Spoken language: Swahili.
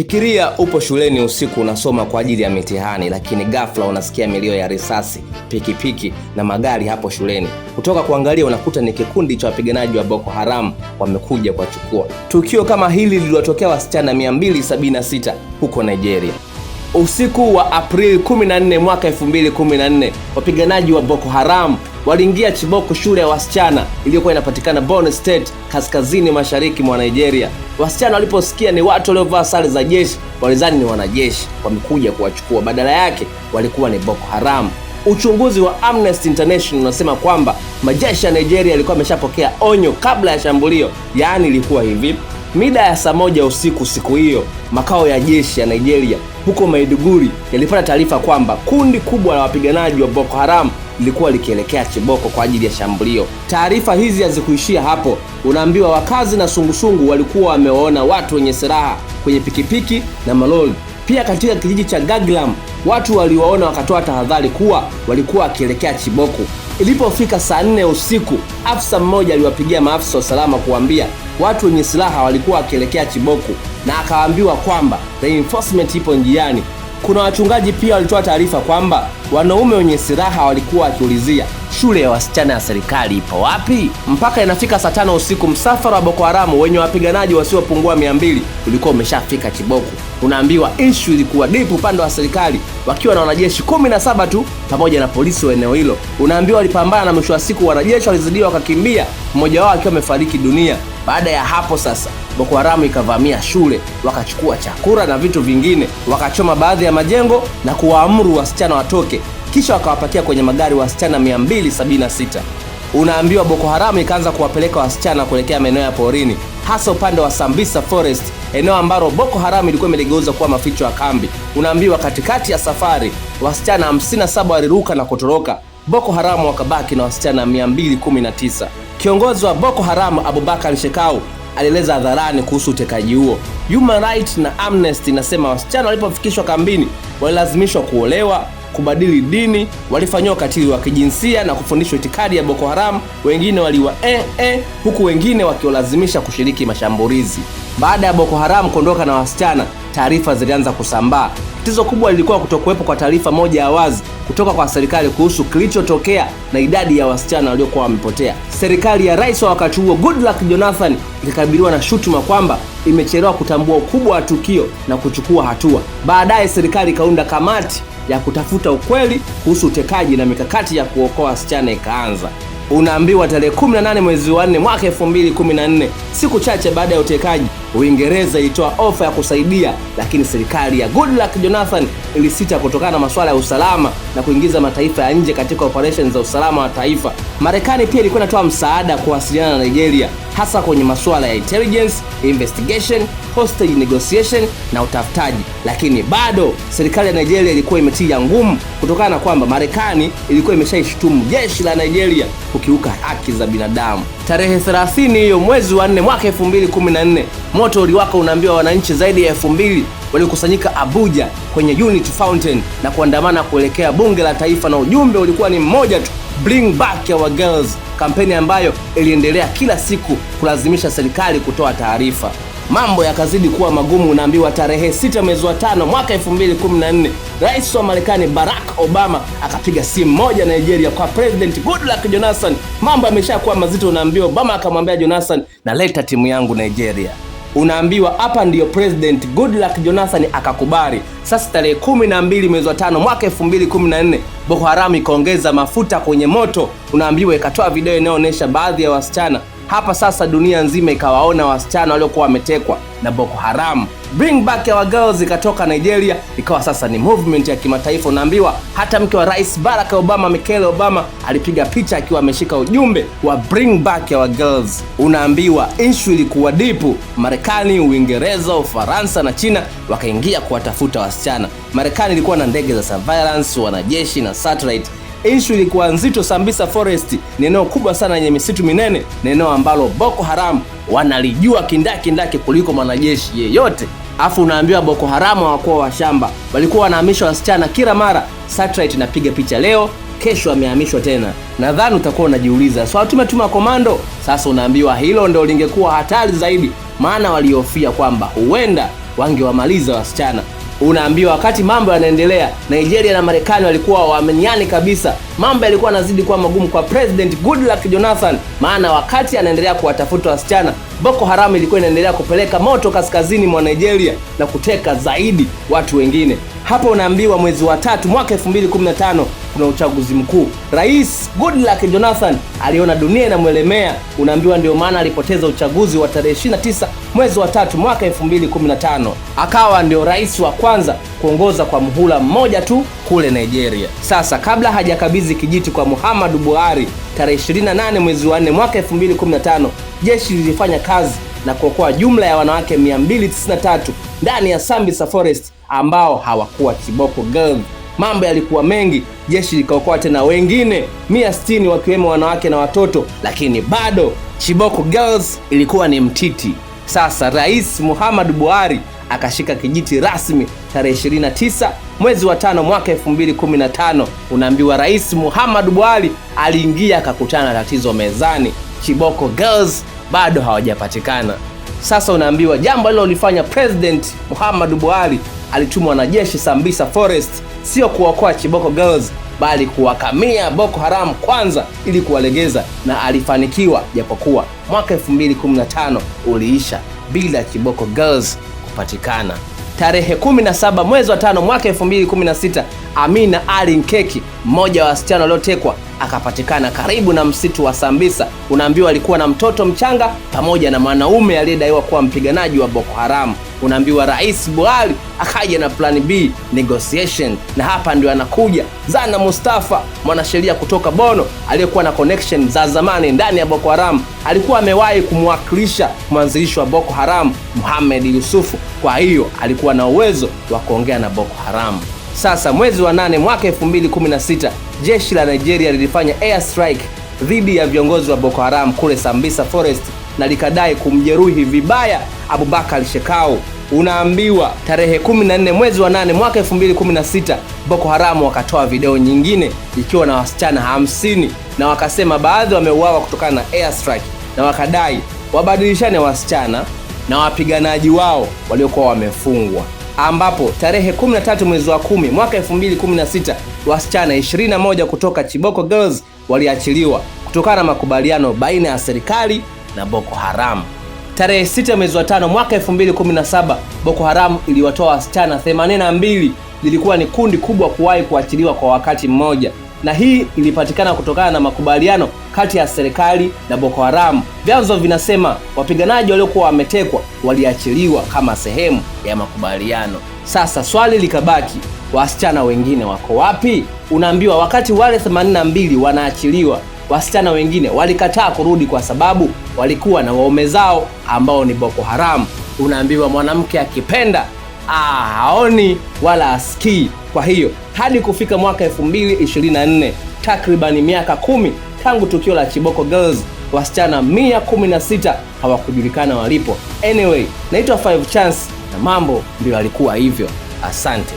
Fikiria upo shuleni usiku unasoma kwa ajili ya mitihani, lakini ghafla unasikia milio ya risasi, pikipiki na magari hapo shuleni. Kutoka kuangalia unakuta ni kikundi cha wapiganaji wa Boko Haram wamekuja kuwachukua. Tukio kama hili lililotokea wasichana 276 huko Nigeria. Usiku wa Aprili 14 mwaka 2014, wapiganaji wa Boko Haram waliingia Chibok, shule ya wasichana iliyokuwa inapatikana Borno State, kaskazini mashariki mwa Nigeria. Wasichana waliposikia ni watu waliovaa sare za jeshi, walizani ni wanajeshi wamekuja kuwachukua, badala yake walikuwa ni Boko Haram. Uchunguzi wa Amnesty International unasema kwamba majeshi ya Nigeria yalikuwa yameshapokea onyo kabla ya shambulio. Yaani ilikuwa hivi: mida ya saa 1 usiku siku hiyo, makao ya jeshi ya Nigeria huko Maiduguri yalipata taarifa kwamba kundi kubwa la wapiganaji wa Boko Haram lilikuwa likielekea Chiboko kwa ajili ya shambulio. Taarifa hizi hazikuishia hapo. Unaambiwa wakazi na sungusungu walikuwa wamewaona watu wenye silaha kwenye pikipiki na malori. Pia katika kijiji cha Gaglam watu waliwaona wakatoa tahadhari kuwa walikuwa wakielekea Chiboko. Ilipofika saa 4 usiku, afisa mmoja aliwapigia maafisa wa usalama kuambia watu wenye silaha walikuwa wakielekea Chiboko, na akaambiwa kwamba reinforcement ipo njiani. Kuna wachungaji pia walitoa taarifa kwamba wanaume wenye silaha walikuwa wakiulizia shule ya wasichana ya serikali ipo wapi. Mpaka inafika saa 5 usiku, msafara wa Boko Haram wenye wapiganaji wasiopungua 200 ulikuwa umeshafika Chiboko. Unaambiwa issue ilikuwa deep upande wa serikali, wakiwa na wanajeshi 17 tu pamoja na polisi wa eneo hilo. Unaambiwa walipambana na mwisho wa siku wanajeshi walizidiwa wakakimbia, mmoja wao akiwa amefariki dunia. Baada ya hapo sasa Boko Haram ikavamia shule, wakachukua chakula na vitu vingine, wakachoma baadhi ya majengo na kuwaamuru wasichana watoke, kisha wakawapakia kwenye magari wasichana 276. Unaambiwa Boko Haram ikaanza kuwapeleka wasichana kuelekea maeneo ya porini, hasa upande wa Sambisa Forest, eneo ambalo Boko Haram ilikuwa imeligeuza kuwa maficho ya kambi. Unaambiwa katikati ya safari wasichana 57 waliruka na kutoroka. Boko Haram wakabaki na wasichana 219. Kiongozi wa Boko Haram Abubakar Shekau alieleza hadharani kuhusu utekaji huo. Human Rights na Amnesty inasema wasichana walipofikishwa kambini walilazimishwa kuolewa, kubadili dini, walifanywa ukatili wa kijinsia na kufundishwa itikadi ya Boko Haram. Wengine waliwa huku wengine wakiwalazimisha kushiriki mashambulizi. Baada ya Boko Haram kuondoka na wasichana, taarifa zilianza kusambaa. Tatizo kubwa lilikuwa kutokuwepo kwa taarifa moja ya wazi kutoka kwa serikali kuhusu kilichotokea na idadi ya wasichana waliokuwa wamepotea. Serikali ya rais wa wakati huo Goodluck Jonathan ilikabiliwa na shutuma kwamba imechelewa kutambua ukubwa wa tukio na kuchukua hatua. Baadaye serikali ikaunda kamati ya kutafuta ukweli kuhusu utekaji na mikakati ya kuokoa wasichana ikaanza. Unaambiwa tarehe 18 mwezi wa 4 mwaka 2014, siku chache baada ya utekaji, Uingereza ilitoa ofa ya kusaidia, lakini serikali ya Goodluck Jonathan ilisita kutokana na masuala ya usalama na kuingiza mataifa ya nje katika operations za usalama wa taifa. Marekani pia ilikuwa inatoa msaada kuwasiliana na Nigeria, hasa kwenye masuala ya intelligence, investigation, hostage negotiation na utafutaji. Lakini bado serikali ya Nigeria ilikuwa imetia ngumu kutokana na kwamba Marekani ilikuwa imeshaishutumu jeshi la Nigeria kukiuka haki za binadamu. Tarehe 30 hiyo mwezi wa 4 mwaka 2014, moto uliwaka. Unaambiwa wananchi zaidi ya 2000 walikusanyika Abuja kwenye Unity Fountain na kuandamana kuelekea bunge la taifa, na ujumbe ulikuwa ni mmoja tu: Bring back our girls, kampeni ambayo iliendelea kila siku kulazimisha serikali kutoa taarifa. Mambo yakazidi kuwa magumu. Unaambiwa tarehe 6 mwezi wa 5 mwaka 2014, rais wa Marekani Barack Obama akapiga simu moja Nigeria kwa President Goodluck Jonathan. Mambo yameshakuwa mazito. Unaambiwa Obama akamwambia Jonathan, naleta timu yangu Nigeria. Unaambiwa hapa ndiyo President Goodluck Jonathan akakubali. Sasa tarehe 12 mwezi wa 5 mwaka 2014, Boko Haram ikaongeza mafuta kwenye moto. Unaambiwa ikatoa video inayoonyesha baadhi ya wasichana. Hapa sasa dunia nzima ikawaona wasichana waliokuwa wametekwa na Boko Haram. Bring back our girls ikatoka Nigeria, ikawa sasa ni movement ya kimataifa. Unaambiwa hata mke wa Rais Barack Obama, Michelle Obama, alipiga picha akiwa ameshika ujumbe wa Bring back our girls. Unaambiwa issue ilikuwa deep. Marekani, Uingereza, Ufaransa na China wakaingia kuwatafuta wasichana. Marekani ilikuwa na ndege za surveillance, wanajeshi na satellite. Issue ilikuwa nzito. Sambisa Forest ni eneo kubwa sana yenye misitu minene, na eneo ambalo Boko Haram wanalijua kindaki kuliko mwanajeshi yeyote. Afu unaambiwa Boko Haram hawakuwa washamba, walikuwa wanahamisha wasichana kila mara. Satellite inapiga picha leo, kesho amehamishwa tena. Nadhani utakuwa unajiuliza, so tumetuma komando? Sasa unaambiwa hilo ndio lingekuwa hatari zaidi, maana walihofia kwamba huenda wangewamaliza wasichana. Unaambiwa wakati mambo yanaendelea, Nigeria na Marekani walikuwa waaminiani kabisa. Mambo yalikuwa yanazidi kuwa magumu kwa President Goodluck Jonathan, maana wakati anaendelea kuwatafuta wasichana, Boko Haram ilikuwa inaendelea kupeleka moto kaskazini mwa Nigeria na kuteka zaidi watu wengine. Hapo unaambiwa mwezi wa 3 mwaka 2015 kuna uchaguzi mkuu. Rais Goodluck Jonathan aliona dunia inamwelemea. Unaambiwa ndio maana alipoteza uchaguzi wa tarehe 29 mwezi wa 3 mwaka 2015. Akawa ndio rais wa kwanza kuongoza kwa muhula mmoja tu kule Nigeria. Sasa kabla hajakabidhi kijiti kwa Muhammadu Buhari tarehe 28 mwezi wa 4 mwaka 2015, jeshi lilifanya kazi na kuokoa jumla ya wanawake 293 ndani ya Sambisa Forest ambao hawakuwa Chiboko Girls. Mambo yalikuwa mengi, jeshi likaokoa tena wengine 160 wakiwemo wanawake na watoto, lakini bado Chiboko Girls ilikuwa ni mtiti. Sasa Rais Muhammadu Buhari akashika kijiti rasmi tarehe 29 mwezi wa 5 mwaka 2015. Unaambiwa Rais Muhammadu Buhari aliingia akakutana na tatizo mezani. Chiboko Girls bado hawajapatikana. Sasa unaambiwa jambo hilo lilifanya President Muhammadu Buhari alitumwa na jeshi Sambisa Forest, sio kuokoa Chiboko Girls bali kuwakamia Boko Haram kwanza ili kuwalegeza, na alifanikiwa, japokuwa mwaka 2015 uliisha bila Chiboko Girls kupatikana. Tarehe 17 mwezi wa 5 mwaka 2016, Amina Ali Nkeki, mmoja wa wasichana waliotekwa, akapatikana karibu na msitu wa Sambisa. Unaambiwa alikuwa na mtoto mchanga pamoja na mwanaume aliyedaiwa kuwa mpiganaji wa Boko Haram. Unaambiwa Rais Buhari akaja na plan B, negotiation, na hapa ndio anakuja Zana Mustafa, mwanasheria kutoka Bono aliyekuwa na connection za zamani ndani ya Boko Haram. Alikuwa amewahi kumwakilisha mwanzilishi wa Boko Haram Mohamed Yusufu, kwa hiyo alikuwa na uwezo wa kuongea na Boko Haram. Sasa mwezi wa 8 mwaka 2016, jeshi la Nigeria lilifanya air strike dhidi ya viongozi wa Boko Haram kule Sambisa Forest na likadai kumjeruhi vibaya Abubakar Shekau. Unaambiwa tarehe 14 mwezi wa 8 mwaka 2016, Boko Haram wakatoa video nyingine ikiwa na wasichana 50 na wakasema baadhi wameuawa kutokana na air strike, na wakadai wabadilishane wasichana na wapiganaji wao waliokuwa wamefungwa, ambapo tarehe 13 mwezi wa 10 mwaka 2016, wasichana 21 kutoka Chiboko Girls waliachiliwa kutokana na makubaliano baina ya serikali na Boko Haram. Tarehe 6 mwezi wa 5 mwaka 2017, Boko Haram iliwatoa wasichana 82. Lilikuwa ni kundi kubwa kuwahi kuachiliwa kwa wakati mmoja, na hii ilipatikana kutokana na makubaliano kati ya serikali na Boko Haram. Vyanzo vinasema wapiganaji waliokuwa wametekwa waliachiliwa kama sehemu ya makubaliano. Sasa swali likabaki, wasichana wengine wako wapi? Unaambiwa wakati wale 82 wanaachiliwa, wasichana wengine walikataa kurudi kwa sababu walikuwa na waume zao ambao ni Boko Haram. Unaambiwa mwanamke akipenda haoni wala asikii. Kwa hiyo hadi kufika mwaka 2024, takriban miaka 10 tangu tukio la Chiboko Girls, wasichana 116 hawakujulikana walipo. Anyway, naitwa 5 Chance na mambo ndio yalikuwa hivyo. Asante.